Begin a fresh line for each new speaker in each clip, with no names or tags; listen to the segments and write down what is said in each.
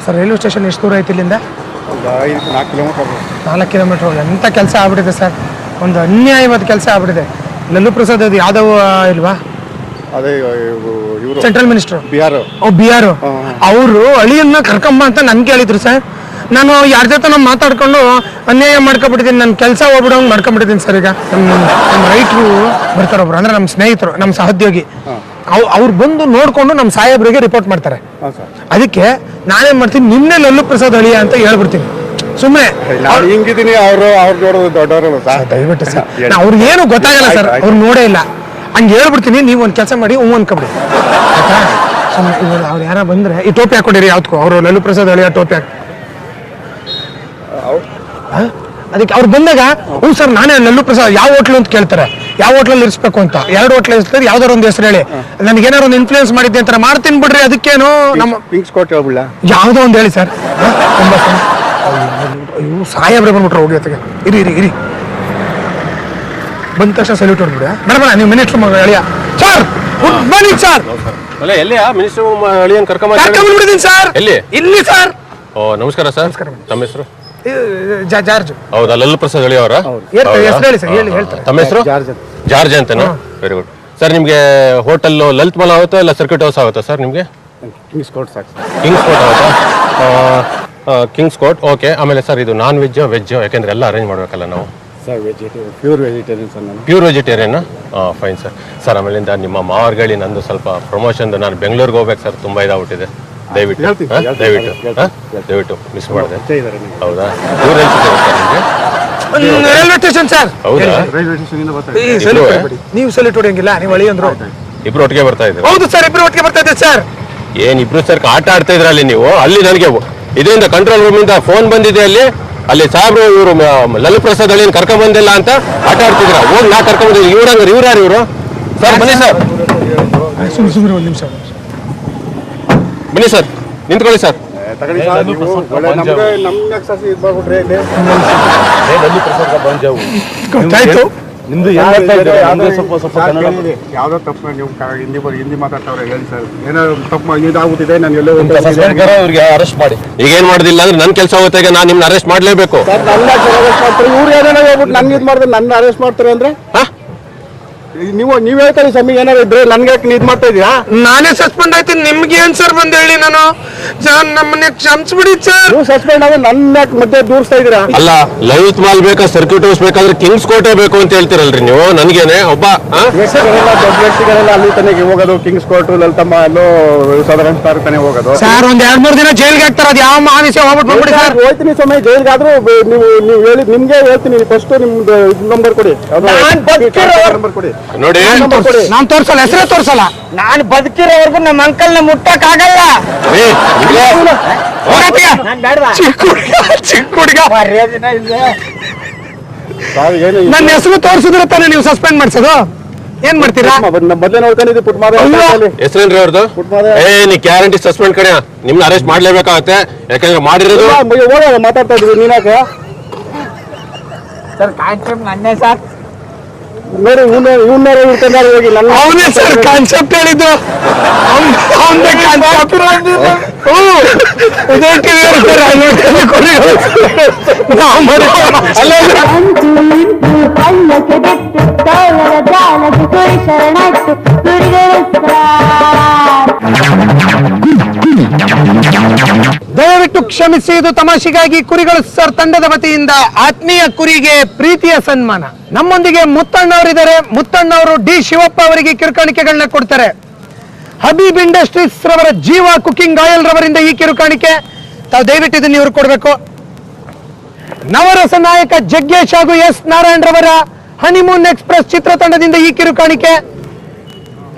Sir railway station ಎಷ್ಟು ದೂರ ಐತಿ ಇಲ್ಲಿಂದ? 4 ಕಿಲೋಮೀಟರ್. ಎಂಥ ಕೆಲಸ ಆಗ್ಬಿಟ್ಟಿದೆ ಸರ್, ಒಂದು ಅನ್ಯಾಯವಾದ ಕೆಲಸ ಆಗ್ಬಿಟ್ಟಿದೆ. ಲಲ್ಲು ಪ್ರಸಾದ್ ಅದು ಯಾದವ್ ಇಲ್ವಾ,
ಅದೇ
ಸೆಂಟ್ರಲ್ ಮಿನಿಸ್ಟರ್
ಬಿಹಾರ್,
ಅವರು ಅಳಿಯನ್ನ ಕರ್ಕೊಂಬ ಅಂತ ನನ್ಗೆ ಹೇಳಿದ್ರು ಸರ್. ನಾನು ಯಾರ ಜೊತೆ ನಾವು ಮಾತಾಡ್ಕೊಂಡು ಅನ್ಯಾಯ ಮಾಡ್ಕೊಬಿಟ್ಟಿದ್ದೀನಿ, ನನ್ನ ಕೆಲಸ ಹೋಗ್ಬಿಡೋಂಗೆ ಮಾಡ್ಕೊಂಡ್ಬಿಟ್ಟಿದ್ದೀನಿ ಸರ್. ಈಗ ನಮ್ಮ ರೈತರು ಬರ್ತಾರೊಬ್ರು, ಅಂದ್ರೆ ನಮ್ಮ ಸ್ನೇಹಿತರು, ನಮ್ಮ ಸಹೋದ್ಯೋಗಿ, ಅವ್ರು ಬಂದು ನೋಡ್ಕೊಂಡು ನಮ್ಮ ಸಾಹೇಬ್ರಿಗೆ ರಿಪೋರ್ಟ್ ಮಾಡ್ತಾರೆ. ಅದಕ್ಕೆ ನಾನೇನ್ ಮಾಡ್ತೀನಿ, ನಿನ್ನೆ ಲಲ್ಲು ಪ್ರಸಾದ್ ಅಳಿಯ ಅಂತ ಹೇಳ್ಬಿಡ್ತೀನಿ ಸುಮ್ಮನೆ.
ಹಿಂಗಿದ್ದೀನಿ, ಅವರು ದೊಡ್ಡವರು
ದಯವಿಟ್ಟು ಸರ್, ಅವ್ರಿಗೆ ಏನು ಗೊತ್ತಾಗಲ್ಲ ಸರ್, ಅವ್ರು ನೋಡೇ ಇಲ್ಲ. ಹಂಗೆ ಹೇಳ್ಬಿಡ್ತೀನಿ, ನೀವು ಒಂದು ಕೆಲಸ ಮಾಡಿ ಅನ್ಕೊಬಿಡಿ ಆಯ್ತಾ. ಸುಮ್ಮನೆ ಇವಾಗ ಅವ್ರು ಯಾರ ಬಂದ್ರೆ ಈ ಟೋಪಿ ಹಾಕೊಂಡಿರಿ, ಯಾವ್ದಕ್ಕೂ ಅವರು ಲಲ್ಲು ಪ್ರಸಾದ್ ಅಳಿಯ ಟೋಪಿ ಹಾಕಿ. ಅದಕ್ಕೆ ಅವ್ರು ಬಂದಾಗ ಹ್ಞೂ ಸರ್ ನಾನೇ ಲಲ್ಲು ಪ್ರಸಾದ್, ಯಾವ ಹೋಟ್ಲು ಅಂತ ಕೇಳ್ತಾರೆ, ಯಾವ ಹೋಟ್ಲಲ್ಲಿ ಇರಿಸ್ಬೇಕು ಅಂತ. 2 ಹೋಟ್ಲ್ ಇರ್ತಾರೆ, ಯಾವ್ದಾರು ಒಂದು ಹೆಸರು ಹೇಳಿ, ನನಗೆ ಏನಾರು ಒಂದು ಇನ್ಫ್ಲೂಯೆನ್ಸ್ ಮಾಡಿದ್ದೆ ಅಂತ ಮಾಡ್ತೀನಿ ಬಿಡ್ರಿ. ಅದಕ್ಕೇನು ನಮ್ಮ ಯಾವುದೋ ಒಂದು ಹೇಳಿ ಸರ್. ತುಂಬ ಇವು ಸಾಹೇಬ್ರೆ ಬಂದ್ಬಿಟ್ರು, ಹೋಗಿ ಹೊತ್ತಿಗೆ ಇರಿ ಬಂದ ತಕ್ಷಣ ಸಲ್ಯೂಟ್ ಹೊಡ್ಬಿಡ. ಬೇಡ ನೀವು ಮಿನಿಸ್ಟರ್ ಅಳಿಯ sir, good morning sir.
Minister ಅಳಿಯನ್
ಕರ್ಕೊಂಡ್ಬಿಟ್ಟಿದ್ದೀನಿ ಸರ್. ಇಲ್ಲಿ ಸರ್.
ಓ ನಮಸ್ಕಾರ ಸರ್. ತಮ್ಮ ಹೆಸರು?
ಜಾರ್ಜ್.
ಹೌದಾ, ಲಲ್ಲು ಪ್ರಸಾದ್ ಅಳಿ ಅವರ
ಹೆಸರು ಹೇಳಿ ಸರ್. ಹೇಳ್ತಾರೆ.
ತಮ್ಮ ಹೆಸರು? ಜಾರ್ಜ್ ಅಂತನಾ? Very good sir. ನಿಮ್ಗೆ ಹೋಟೆಲ್ ಲಲಿತ್ ಮಹಲ್ ಆಗುತ್ತಾ ಇಲ್ಲ ಸರ್ಕಿಟ್ ಹೌಸ್ ಆಗುತ್ತಾ ಸರ್? ನಿಮ್ಗೆ
ಕಿಂಗ್ಸ್ ಕೋರ್ಟ್
ಆಗುತ್ತಾ? Kings court. ಓಕೆ. ಆಮೇಲೆ ಸರ್ ಇದು ನಾನ್ ವೆಜ್ ವೆಜ್, ಯಾಕೆಂದ್ರೆ ಎಲ್ಲ ಅರೇಂಜ್ ಮಾಡ್ಬೇಕಲ್ಲ ನಾವು. Pure vegetarian. Fine sir. Sir ಆಮೇಲಿಂದ ನಿಮ್ಮ ಮಾವರ್ಗಳಿ ನಂದು ಸ್ವಲ್ಪ ಪ್ರಮೋಷನ್, ನಾನು ಬೆಂಗಳೂರಿಗೆ ಹೋಗ್ಬೇಕು ಸರ್, ತುಂಬ ಇದಾಗ್ಬಿಟ್ಟಿದೆ. ದಯವಿಟ್ಟು ಮಿಸ್ ಮಾಡಿದೆ. ಹೌದಾ?
Railway station sir.
ಹೌದಾ?
ನೀವು ಸೆಲೆಕ್ಟ್ ಹೊಡೆಯಂಗಿಲ್ಲ, ನೀವು ಅಳಿ ಅಂದ್ರು.
ಇಬ್ರು ಒಟ್ಟಿಗೆ ಬರ್ತಾ ಇದ್ರು?
ಹೌದು ಸರ್, ಇಬ್ರು ಒಟ್ಟಿಗೆ ಬರ್ತಾ ಇದ್ದೆ ಸರ್.
ಏನ್ ಇಬ್ರು ಸರ್ ಆಟ ಆಡ್ತಾ ಇದ್ರಲ್ಲಿ ನೀವು? ಅಲ್ಲಿ ನನಗೆ ಇದರಿಂದ ಕಂಟ್ರೋಲ್ ರೂಮ್ ಇಂದ ಫೋನ್ ಬಂದಿದೆ, ಅಲ್ಲಿ ಸಾಹೇಬ್ರು ಇವರು ಲಲ್ಲು ಪ್ರಸಾದ್ ಅಳಿಯನ್ ಕರ್ಕೊಂಡ್ ಬಂದಿಲ್ಲ ಅಂತ ಆಟ ಆಡ್ತಿದ್ರ. ಹೋಗಿ ನಾ ಕರ್ಕೊಂಡ್ ಬಂದಿದ್ದೆ. ಇವ್ರು ಯಾರು ಇವರು? ಸರ್ ಬನ್ನಿ ಸರ್.
ಸುಮ್ಮನೆ ಒಂದು ನಿಮಿಷ
ಬನ್ನಿ ಸರ್, ನಿಂತ್ಕೊಳ್ಳಿ ಸರ್.
ಗೊತ್ತಾಯ್ತು.
ನಿಮ್ದು ಯಾವ್ದೋ ತಪ್ಪು, ನೀವು ಹಿಂದಿ ಮಾತಾಡ್ತಾವ್ರೆ ಹೇಳಿ ಸರ್. ಏನಾದ್ರು ತಪ್ಪು ಇದಾಗುತ್ತಿದೆ, ನಾನು ಎಲ್ಲೋ
ಅವ್ರಿಗೆ ಅರೆಸ್ಟ್ ಮಾಡಿ. ಈಗ ಏನ್ ಮಾಡೋದಿಲ್ಲ ಅಂದ್ರೆ ನನ್ನ ಕೆಲಸ ಹೋಗುತ್ತೆ, ಈಗ ನಾನು ನಿಮ್ನ ಅರೆಸ್ಟ್ ಮಾಡ್ಲೇಬೇಕು.
ಇವ್ರು ಏನೇನೋ ಹೇಳ್ಬಿಟ್ಟು ನನ್ಗೆ ಇದು ಮಾಡಿದ್ರೆ ನನ್ನ ಅರೆಸ್ಟ್ ಮಾಡ್ತಾರೆ ಅಂದ್ರೆ ನೀವ್ ಹೇಳ್ತಾರೆ ಸಮಯ ಏನಾದ್ರು ಇದ್ರೆ ನನ್ಗೆ ಇದ್ ಮಾಡ್ತಾ ಇದೀಯಾ?
ನಾನೇ ಸಸ್ಪೆಂಡ್ ಆಯ್ತೀನಿ, ನಿಮ್ಗೆ ಏನ್ ಸರ್ ಬಂದ್ ಹೇಳಿ? ನಾನು ನಮ್ಮನ್ನ ಕ್ಷಮಿಸ್ಬಿಡಿ ಸರ್.
ನೀವು ಸಸ್ಪೆಂಡ್ ಆದ್ರೆ ನನ್ನ ಮಧ್ಯೆ ದೂರಿಸ್ತಾ ಇದೀರಾ?
ಅಲ್ಲ, ಲಲಿತ್ ಮಾಲ್ ಬೇಕಾ ಸರ್ಕ್ಯೂಟ್ ಹೌಸ್ ಬೇಕಾದ್ರೆ ಕಿಂಗ್ಸ್ ಕೋಟೆ ಬೇಕು ಅಂತ ಹೇಳ್ತಿರಲ್ರಿ ನೀವು. ನನ್ಗೇನೆ ಒಬ್ಬ
ದೊಡ್ಡ ವ್ಯಕ್ತಿಗಳೆಲ್ಲ ಅಲ್ಲಿ ತನಗೆ ಹೋಗೋದು, ಕಿಂಗ್ಸ್ ಕೋರ್ಟ್ ಲಲಿತಮ್ಮ ಅಲ್ಲೋ ಸಾಧಾರಣ ತಾನೆ ಹೋಗೋದು
ಸರ್. ಒಂದ್ 2-3 ದಿನ ಜೈಲ್ಗೆ ಹಾಕ್ತಾರ, ಅದು ಯಾವ ಮಹಾವಿಷಯ ಹೋಗ್ಬಿಟ್ಟು ಬಂದ್ಬಿಡಿ ಸರ್.
ಹೋಯ್ತೀನಿ ಸಮಯ ಜೈಲ್ಗಾದ್ರೂ ನೀವು ಹೇಳಿ, ನಿಮ್ಗೆ ಹೇಳ್ತೀನಿ. ಫಸ್ಟ್ ನಿಮ್ದು ನಂಬರ್ ಕೊಡಿ, ನಂಬರ್ ಕೊಡಿ.
ನೋಡಿ,
ನಾನ್ ತೋರ್ಸಲ್ಲ, ಹೆಸರೇ ತೋರ್ಸಲ್ಲ.
ನಾನು ಬದುಕಿರೋವರೆಗೂ ನಮ್ಮ ಅಂಕಲ್ ನ ಮುಟ್ಟಕ್ ಆಗಲ್ಲ.
ಚಿಕ್ಕ ಹುಡುಗ ನನ್ನ ಹೆಸರು ತೋರಿಸಿದ್ರೆ ತಾನೇ ನೀವು ಸಸ್ಪೆಂಡ್ ಮಾಡ್ಸೋದು? ಏನ್ ಮಾಡ್ತೀರಾ?
ಮೊದಲೇ ನೋಡ್ಕೊಂಡಿದ್ದೆ ಪುಟ್ಮಾದ
ಹೆಸರೇನ್ರಿ ಅವ್ರದ್ದು? ನೀ ಗ್ಯಾರಂಟಿ ಸಸ್ಪೆಂಡ್ ಕಡೆ ನಿಮ್ನ ಅರೆಸ್ಟ್ ಮಾಡ್ಲೇಬೇಕಾಗತ್ತೆ, ಯಾಕಂದ್ರೆ ಮಾಡಿರೋದು.
ಮಾತಾಡ್ತಾ ಇದ್ವಿ ನೀನಾಕ
ಸರ್? ಕಾನ್ಸೆಪ್ಟ್ ನನ್ನೇ ಸರ್.
ನೋಡಿ ಇವನ್ನೇ ಹೋಗಿ
ಅವನೇ ಸರ್ ಕಾನ್ಸೆಪ್ಟ್ ಹೇಳಿದ್ದು. ದಯವಿಟ್ಟು ಕ್ಷಮಿಸಿ, ಇದು ತಮಾಷೆಗಾಗಿ ಕುರಿಗಳು ಸರ್ ತಂಡದ ವತಿಯಿಂದ ಆತ್ಮೀಯ ಕುರಿಗೆ ಪ್ರೀತಿಯ ಸನ್ಮಾನ. ನಮ್ಮೊಂದಿಗೆ ಮುತ್ತಣ್ಣವರಿದ್ದಾರೆ. ಮುತ್ತಣ್ಣವರು ಡಿ ಶಿವಪ್ಪ ಅವರಿಗೆ ಕಿರುಕಾಣಿಕೆಗಳನ್ನ ಕೊಡ್ತಾರೆ. ಹಬೀಬ್ ಇಂಡಸ್ಟ್ರೀಸ್ ರವರ ಜೀವ ಕುಕಿಂಗ್ ಆಯಿಲ್ ರವರಿಂದ ಈ ಕಿರುಕಾಣಿಕೆ. ತಾವು ದಯವಿಟ್ಟು ಇದನ್ನು ಇವ್ರು ಕೊಡಬೇಕು. ನವರಸ ನಾಯಕ ಜಗ್ಗೇಶ್ ಹಾಗೂ ಎಸ್ ನಾರಾಯಣ್ ರವರ ಹನಿಮೂನ್ ಎಕ್ಸ್ಪ್ರೆಸ್ ಚಿತ್ರತಂಡದಿಂದ ಈ ಕಿರುಕಾಣಿಕೆ.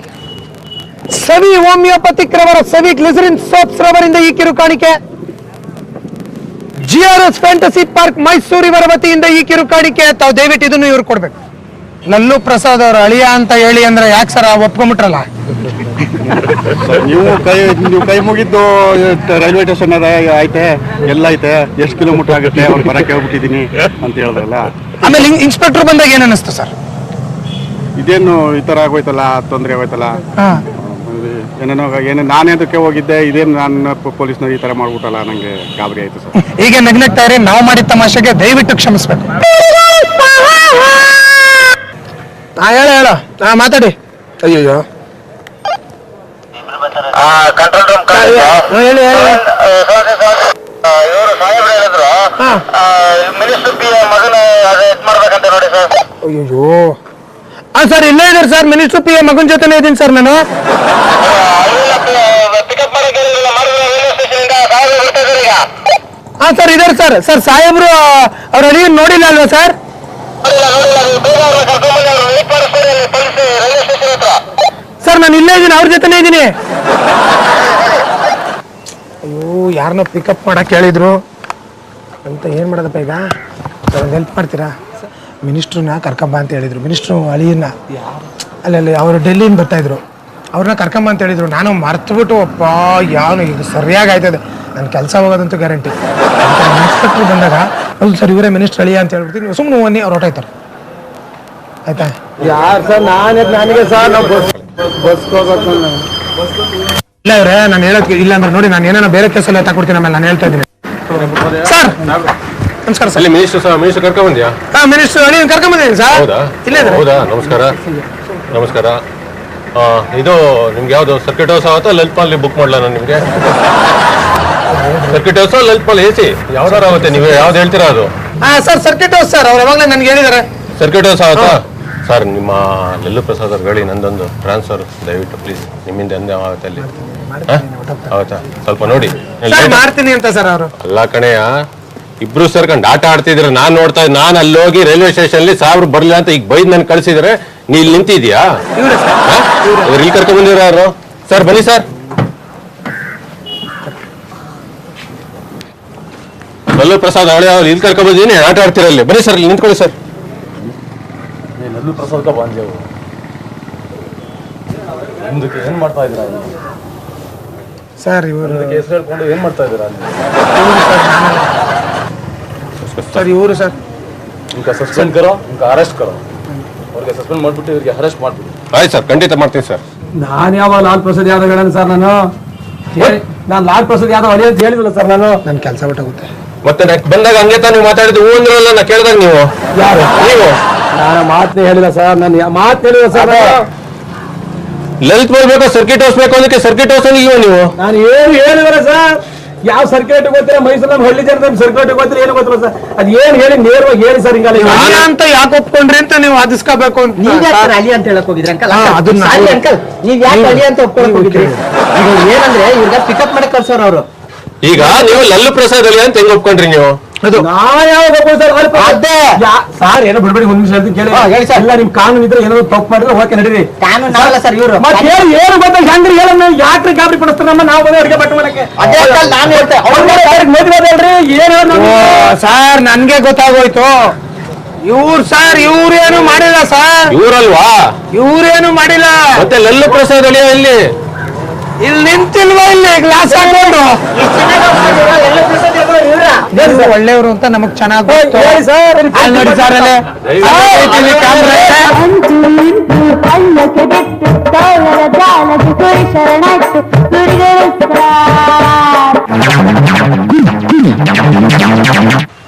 ಸವಿ ಹೋಮಿಯೋಪತಿಕ್ ರವರ ಸವಿ ಗ್ಲಿಸರಿನ್ ಸೋಪ್ಸ್ ರವರಿಂದ ಈ ಕಿರುಕಾಣಿಕೆ. GRS ಫ್ಯಾಂಟಸಿ ಪಾರ್ಕ್ ಮೈಸೂರು ಇವರ ವತಿಯಿಂದ ಈ ಕಿರುಕಾಣಿಕೆ. ತಾವು ದಯವಿಟ್ಟು ಇದನ್ನು ಇವ್ರು ಕೊಡ್ಬೇಕು. ಲಲ್ಲು ಪ್ರಸಾದ್ ಅವರ ಅಳಿಯ ಅಂತ ಹೇಳಿ ಅಂದ್ರೆ ಯಾಕೆ ಸರ್ ಒಪ್ಕೊಂಡ್ಬಿಟ್ರಲ್ಲ?
ನೀವು ಕೈ ಮುಗಿದ್ದು ರೈಲ್ವೆ ಸ್ಟೇಷನ್ ಐತೆ, ಎಲ್ಲ ಐತೆ, ಎಷ್ಟು ಕಿಲೋಮೀಟರ್ ಆಗುತ್ತೆ ಅವ್ರು ಬರಕ್ಕೆ ಹೋಗ್ಬಿಟ್ಟಿದೀನಿ ಅಂತ ಹೇಳಿದ್ರಲ್ಲ.
ಆಮೇಲೆ ಇನ್ಸ್ಪೆಕ್ಟರ್ ಬಂದಾಗ ಏನ್ ಅನಿಸ್ತು ಸರ್?
ಇದೇನು ಈ ತರ ಆಗೋಯ್ತಲ್ಲ, ತೊಂದರೆ ಆಗೋಯ್ತಲ್ಲ. ಏನೇನೋ ನಾನೇದಕ್ಕೆ ಹೋಗಿದ್ದೆ, ಇದೇನು ನಾನು ಪೊಲೀಸ್ನವ್ರು ಈ ಥರ ಮಾಡ್ಬಿಟ್ಟಲ್ಲ, ನನಗೆ ಗಾಬರಿ ಆಯಿತು ಸರ್.
ಹೀಗೆ ನಗ್ನಗ್ತಾ ಇರಿ, ನಾವು ಮಾಡಿದ ತಮಾಷೆಗೆ ದಯವಿಟ್ಟು ಕ್ಷಮಿಸ್ಬೇಕು. ಹೇಳ ಮಾತಾಡಿ. ಅಯ್ಯೋ
ಕಂಟ್ರೋಲ್ ರೂಮ್
ಹೇಳಿ
ಇವರು ಸಾಹೇಬ್ರು ಹೇಳಿದ್ರು ಮಿನಿಸ್ಟರ್ ಪಿ ಮಗನ ಅದೇ ಇದ್ ಮಾಡ್ಬೇಕಂತ ನೋಡಿ ಸರ್.
ಅಯ್ಯೋ ಸರ್ ಇಲ್ಲೇ ಇದ್ದಾರೆ ಸರ್, ಮಿನಿಸ್ಟರ್ ಪಿ ಮಗನ ಜೊತೆನೇ ಇದ್ದೀನಿ ಸರ್ ನಾನು.
ಪಿಕಪ್ ಮಾಡಕ್ಕೆ ರೈಲ್ವೆ ಸ್ಟೇಷನ್ ಇಂದ ಸಾಹೇಬ್ರು ಬರ್ತಾ ಇದ್ದಾರೆ ಈಗ.
ಸರ್ ಇದಾರೆ ಸರ್. ಸರ್ ಸಾಹೇಬ್ರು ಅವ್ರ ಅಳಿಯ ನೋಡಿಲ್ಲ ಅಲ್ವಾ ಸರ್?
ನೋಡಿಲ್ಲ ನೀವು ಬೇಗ ಅವ್ರನ್ನ ಕರ್ಕೊಂಡ್ಬಂದು ಅವ್ರು ವೇಟ್ ಮಾಡಿಸ್ತಾರೆ ಅಲ್ಲಿ ಪೊಲೀಸ್ ರೈಲ್ವೆ ಸ್ಟೇಷನ್ ಹತ್ರ.
ಸರ್ ನಾನು ಇಲ್ಲೇ ಇದ್ದೀನಿ, ಅವ್ರ ಜೊತೆನೇ ಇದ್ದೀನಿ. ಅಯ್ಯೋ ಯಾರನ್ನ ಪಿಕಪ್ ಮಾಡಕ್ ಹೇಳಿದ್ರು ಅಂತ ಏನ್ ಮಾಡೋದಪ್ಪ ಈಗ? ಸರ್ ಒಂದು ಹೆಲ್ಪ್ ಮಾಡ್ತೀರಾ? ಮಿನಿಸ್ಟ್ರನ್ನ ಕರ್ಕೊಂಬ ಅಂತ ಹೇಳಿದ್ರು. ಮಿನಿಸ್ಟ್ರು ಅಳಿಯನ್ನ ಅಲ್ಲಿ ಅವರು ಡೆಲ್ಲಿಯಿಂದ ಬರ್ತಾ ಇದ್ರು, ಅವ್ರನ್ನ ಕರ್ಕೊಂಬ ಅಂತ ಹೇಳಿದ್ರು. ನಾನು ಮರ್ತುಬಿಟ್ಟು ಅಪ್ಪ ಯಾವನು ಈಗ ಸರಿಯಾಗಿ ಆಯ್ತದೆ, ನನ್ನ ಕೆಲಸ ಹೋಗೋದಂತೂ ಗ್ಯಾರಂಟಿ. ಇನ್ಸ್ಪೆಕ್ಟ್ರ್ ಬಂದಾಗ ಹೌದು ಸರ್ ಇವರೇ ಮಿನಿಸ್ಟರ್ ಅಳಿಯ ಅಂತ ಹೇಳ್ಬಿಡ್ತೀನಿ, ಸುಮ್ಮನೆ ಬನ್ನಿ ಅವ್ರು ಹೊರಟಾಯ್ತಾರೆ. ಆಯ್ತಾ?
ಯಾರು ಸರ್? ನನಗೆ ಸರ್ ನಾವು ಬಸ್ ಹೋಗ್ಬೇಕು.
ಇಲ್ಲ ಇವ್ರೆ ನಾನು ಹೇಳೋದು ಇಲ್ಲ ಅಂದ್ರೆ ನೋಡಿ, ನಾನು ಏನೇನೋ ಬೇರೆ ಕೇಸಲ್ಲಿ ತಗೊಡ್ತೀನಿ, ಆಮೇಲೆ ನಾನು ಹೇಳ್ತಾ ಇದ್ದೀನಿ. ಸರ್ ನಮಸ್ಕಾರ ಸರ್.
ಅಲ್ಲಿ ಮಿನಿಸ್ಟರ್ ಕರ್ಕೊಂಡ್ ಬಂದ್ಯಾ?
ಮಿನಿಸ್ಟರ್ ಅಳಿಯನ್ ಕರ್ಕೊಂಬಂದಿದ್ದೀನಿ ಸರ್.
ಹೌದಾ?
ಇಲ್ಲೇ ಇದ್ದಾರೆ.
ಹೌದಾ, ನಮಸ್ಕಾರ. ಇದು ನಿಮ್ಗೆ ಯಾವ್ದು ಸರ್ಕಿಟ್ ಹೌಸ್ ಆಗುತ್ತಾ ಲಲಿತ್ ಮಾಲ್ ಬುಕ್ ಮಾಡ್ಲಾ ನಾನು ನಿಮ್ಗೆ? Circuit house Lalit mall AC ಯಾವ್ದಾರು ಆಗುತ್ತೆ, ನೀವು ಯಾವ್ದು ಹೇಳ್ತೀರಾ ಅದು?
ಸರ್ ಸರ್ಕಿಟ್ ಹೌಸ್ ಸರ್, ಅವ್ರು ಯಾವಾಗಲೇ ನನ್ಗೆ ಹೇಳಿದ್ದಾರೆ.
ಸರ್ಕಿಟ್ ಹೌಸ್ ಆಗುತ್ತಾ ಸರ್? ನಿಮ್ಮ ಲಲ್ಲು ಪ್ರಸಾದ್ ಅವ್ರು ಹೇಳಿ ನಂದೊಂದು ಟ್ರಾನ್ಸ್ಫರ್ ದಯವಿಟ್ಟು ಪ್ಲೀಸ್, ನಿಮ್ಮಿಂದ ಎಂದೇ ಆಗುತ್ತೆ ಅಲ್ಲಿ. ಹೌದಾ? ಸ್ವಲ್ಪ ನೋಡಿ.
ಮಾಡ್ತೀನಿ ಅಂತ ಸರ್ ಅವರು.
ಅಲ್ಲ ಕಣೆಯ, ಇಬ್ರು ಸೇರ್ಕೊಂಡು ಆಟ ಆಡ್ತಿದ್ರೆ ನಾನ್ ನೋಡ್ತಾ ಇದ್ದೆ. ನಾನು ಅಲ್ಲಿ ಹೋಗಿ ರೈಲ್ವೆ ಸ್ಟೇಷನ್ ಅಲ್ಲಿ ಸಾಬ್ರು ಬರ್ಲಿಲ್ಲ ಅಂತ ಈಗ ಬೈದ್ ನನ್ ಕಳ್ಸಿದ್ರೆ ನೀ ಇಲ್ಲಿ ನಿಂತಿದ್ಯಾ? ಇಲ್ಲಿ ಕರ್ಕೊಂಡ್ ಬಂದಿರೋ ಯಾರು ಸರ್? ಬನ್ನಿ ಸರ್. ಲಲ್ಲು ಪ್ರಸಾದ್ ಅವಳೆ ಅವ್ರು ಇಲ್ಲಿ ಕರ್ಕೊಂಡ್ ಬಂದಿದ್ದೀನಿ, ಆಟ ಆಡ್ತಿರಲ್ಲಿ. ಬನ್ನಿ ಸರ್, ಇಲ್ಲಿ ನಿಂತ್ಕೊಳ್ಳಿ ಸರ್.
ಲಲ್ಲು ಪ್ರಸಾದ್ ಬಂದೆವು, ಮುಂದಕ್ಕೆ ಏನ್ ಮಾಡ್ತಾ ಇದ್ದೀರಾ?
ಸರ್ ಇವರು
ಹೆಸರು ಹೇಳ್ಕೊಂಡು ಏನ್ ಮಾಡ್ತಾ ಇದ್ದೀರಾ ಅಲ್ಲಿ?
ಸರ್ ಇವರು ಸರ್
ಇನ್ಕ ಸಸ್ಪೆಂಡ್ ಕರೋ, ಇನ್ಕ ಅರೆಸ್ಟ್ ಕರೋ. ಅವ್ರಿಗೆ ಸಸ್ಪೆಂಡ್ ಮಾಡ್ಬಿಟ್ಟು ಇವ್ರಿಗೆ ಅರೆಸ್ಟ್ ಮಾಡ್ಬಿಟ್ಟು.
ಆಯ್ತು ಸರ್, ಖಂಡಿತ ಮಾಡ್ತೀನಿ ಸರ್.
ನಾನು ಯಾವ ಲಾಲ್ ಪ್ರಸಾದ್ ಯಾದವ್ ಹೇಳೋಣ ಸರ್? ನಾನು ಲಾಲ್ ಪ್ರಸಾದ್ ಯಾದವ್ ಅಳಿ ಅಂತ ಹೇಳಿದಿಲ್ಲ ಸರ್. ನನ್ನ
ಕೆಲಸ ಬಿಟ್ಟಾಗುತ್ತೆ.
ಮತ್ತೆ ಬಂದಾಗ ಹಂಗೆ ತಾನು ಮಾತಾಡಿದ್ದು ಹೂ ಅಂದ್ರಲ್ಲ, ನಾ ಕೇಳಿದಾಗ ನೀವು
ಯಾರು?
ನೀವು
ನಾನು ಮಾತನ್ನೇ ಹೇಳಿಲ್ಲ ಸರ್. ನಾನು ಮಾತು ಹೇಳಿಲ್ಲ ಸರ್.
ಲಲಿತ್ ಮಾಲ್ ಬೇಕು, ಸರ್ಕಿಟ್ ಹೌಸ್ ಬೇಕು, ಅದಕ್ಕೆ ಸರ್ಕಿಟ್ ಹೌಸ್ ಅಲ್ಲಿ ನೀವು
ನಾನು ಏನು ಹೇಳಿದ್ರೆ ಸರ್? ಯಾವ ಸರ್ಕ್ಯುಲೇಟ್ ಗೊತ್ತಿಲ್ಲ, ಮೈಸೂರು ನಮ್ಮ ಹಳ್ಳಿ ಜನ ಸರ್ಕ್ಯುಲೇಟ್ ಗೊತ್ತಿಲ್ಲ, ಏನು ಗೊತ್ತಿಲ್ಲ ಸರ್. ಅದ್ ಏನ್ ಹೇಳಿ ನೇರವಾಗಿ ಹೇಳಿ ಸರ್. ಹಿಂಗಲ್ಲ
ಅಳಿಯ ಅಂತ ಯಾಕೆ ಒಪ್ಕೊಂಡ್ರಿ ಅಂತ ನೀವು ವಾದಿಸ್ಕೋಬೇಕು ಅಂತ.
ನೀವ್ ಯಾಕೆ ಅಳಿ ಅಂತ ಹೇಳಕ್ ಹೋಗಿದ್ರಿ ಅಂಕಲ್?
ಅದನ್ನ
ಸಾರಿ ಅಂಕಲ್, ನೀವ್ ಯಾಕೆ ಅಳಿ ಅಂತ ಒಪ್ಕೊಳಕ್ ಹೋಗಿದ್ರಿ? ಈಗ ಏನಂದ್ರೆ ಇವ್ರಿಗೆ ಪಿಕಪ್ ಮಾಡಕ್ ಕಳ್ಸೋರು ಅವರು.
ಈಗ ನೀವು ಲಲ್ಲು ಪ್ರಸಾದ್ ಅಳಿ ಅಂತ ಹೆಂಗ್ ಒಪ್ಕೊಂಡ್ರಿ ನೀವು?
ನಾ ಯಾವಾಗ
ಅದೇ
ಸರ್ ಏನೋ ಬಿಡ್ಬೇಡಿ, ಒಂದ್ ನಿಮಿಷ ಹೇಳ್ತೀನಿ ಕೇಳಿ.
ಹೇಳಿ ಸರ್.
ಇಲ್ಲ ನಿಮ್ ಕಾನೂನು ಇದ್ರೆ ಏನಾದ್ರು ತಪ್ಪು ಮಾಡಿದ್ರೆ ಓಕೆ ನಡೀರಿ.
ಕಾನೂನು ನಾವಲ್ಲ ಸರ್ ಇವರು.
ಮತ್ತೆ ಏನು ಗೊತ್ತಾ ಹೆಂಗ್ರಿ ಹೇಳ, ಯಾಕ್ರಿ ಗಾಬರಿ ಪಡಿಸ್ತಾರೆ ನಮ್ಮ? ನಾವು ಬಂದು ಅಡಿಗೆ ಬಟ್ಟೆ ಮಾಡಕ್ಕೆ.
ಅದೇ ಅಂಕಲ್ ನಾನು ಹೇಳ್ತೆ
ಸರ್ ನನ್ಗೆ ಗೊತ್ತಾಗೋಯ್ತು. ಇವ್ರೇನು ಮಾಡಿಲ್ಲ ಸರ್.
ಇವ್ರಲ್ವಾ?
ಇವ್ರೇನು ಮಾಡಿಲ್ಲ.
ಮತ್ತೆ ಲಲ್ಲು ಪ್ರಸಾದ್ ಅಳಿಯ ಇಲ್ಲಿ
ಇಲ್ಲಿ ನಿಂತಿಲ್ವಾ? ಇಲ್ಲಿ ಗ್ಲಾಸ್ ಹಾಕೊಂಡು ಒಳ್ಳೆಯವರು ಅಂತ ನಮಗ್ ಚೆನ್ನಾಗಿ ಗೊತ್ತು. ನೋಡಿ ಸರ್ ಅಲ್ಲೇ ಕ್ಯಾಮ್ರಾ ಇದೆ.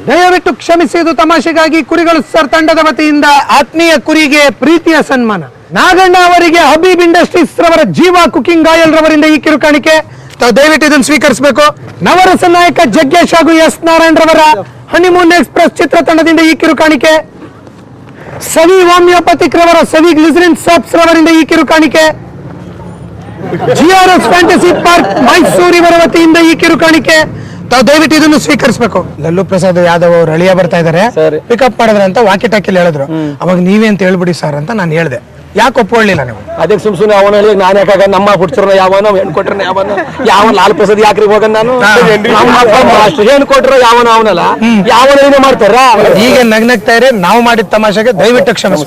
ದಯವಿಟ್ಟು ಕ್ಷಮಿಸಿ, ಇದು ತಮಾಷೆಗಾಗಿ ಕುರಿಗಳು ಸರ್ ತಂಡದ ವತಿಯಿಂದ ಆತ್ಮೀಯ ಕುರಿಗೆ ಪ್ರೀತಿಯ ಸನ್ಮಾನ. ನಾಗಣ್ಣ ಅವರಿಗೆ ಹಬೀಬ್ ಇಂಡಸ್ಟ್ರೀಸ್ ರವರ ಜೀವ ಕುಕಿಂಗ್ ಆಯಿಲ್ ರವರಿಂದ ಈ ಕಿರುಕಾಣಿಕೆ. ತಾವು ದಯವಿಟ್ಟು ಇದನ್ನು ಸ್ವೀಕರಿಸಬೇಕು. ನವರಸ ನಾಯಕ ಜಗ್ಗೇಶ್ ಹಾಗೂ ಎಸ್ ನಾರಾಯಣ್ ರವರ ಹನಿಮೂನ್ ಎಕ್ಸ್ಪ್ರೆಸ್ ಚಿತ್ರತಂಡದಿಂದ ಈ ಕಿರುಕಾಣಿಕೆ. ಸವಿ ಹೋಮಿಯೋಪತಿಕ್ ರವರ ಸವಿ ಗ್ಲಿಸರಿನ್ ಸಾಪ್ಸ್ ರವರಿಂದ ಈ ಕಿರುಕಾಣಿಕೆ. GRS ಫ್ಯಾಂಟಸಿ ಪಾರ್ಕ್ ಮೈಸೂರು ಇವರ ವತಿಯಿಂದ ಈ ಕಿರುಕಾಣಿಕೆ. ತಾವು ದಯವಿಟ್ಟು ಇದನ್ನು ಸ್ವೀಕರಿಸಬೇಕು. ಲಲ್ಲು ಪ್ರಸಾದ್ ಯಾದವ್ ಅವ್ರು ಅಳಿಯ ಬರ್ತಾ ಇದಾರೆ, ಪಿಕಪ್ ಮಾಡಿದ್ರೆ ಅಂತ ವಾಕಿ ಟಾಕಿಲ್ ಹೇಳಿದ್ರು. ಅವಾಗ ನೀವೇ ಅಂತ ಹೇಳ್ಬಿಡಿ ಸರ್ ಅಂತ ನಾನು ಹೇಳ್ದೆ. ಯಾಕೆ ಒಪ್ಕೊಳ್ಳಿಲ್ಲ ನೀವು?
ಅದಕ್ಕೆ ಸುಮ್ನೆ ಅವನ ಹೇಳಿ ನಾನು ಯಾಕಾಗ ನಮ್ಮ ಹುಡ್ಸರ್ನ ಯಾವನೋ ಹೆಣ್ ಕೊಟ್ರನ ಯಾವ ಲಾಲ್ ಪ್ರಸಾದ್ ಯಾಕ್ರಿ ಹೋಗ ನಾನು ಹೆಣ್ ಕೊಟ್ರ ಯಾವನ ಅವನಲ್ಲ ಯಾವನ ಮಾಡ್ತಾರ.
ಈಗ ನಗ್ನಗ್ತಾ ಇರಿ, ನಾವು ಮಾಡಿದ ತಮಾಷೆಗೆ ದಯವಿಟ್ಟು ಕ್ಷಮಿಸ್ಬೇಕು.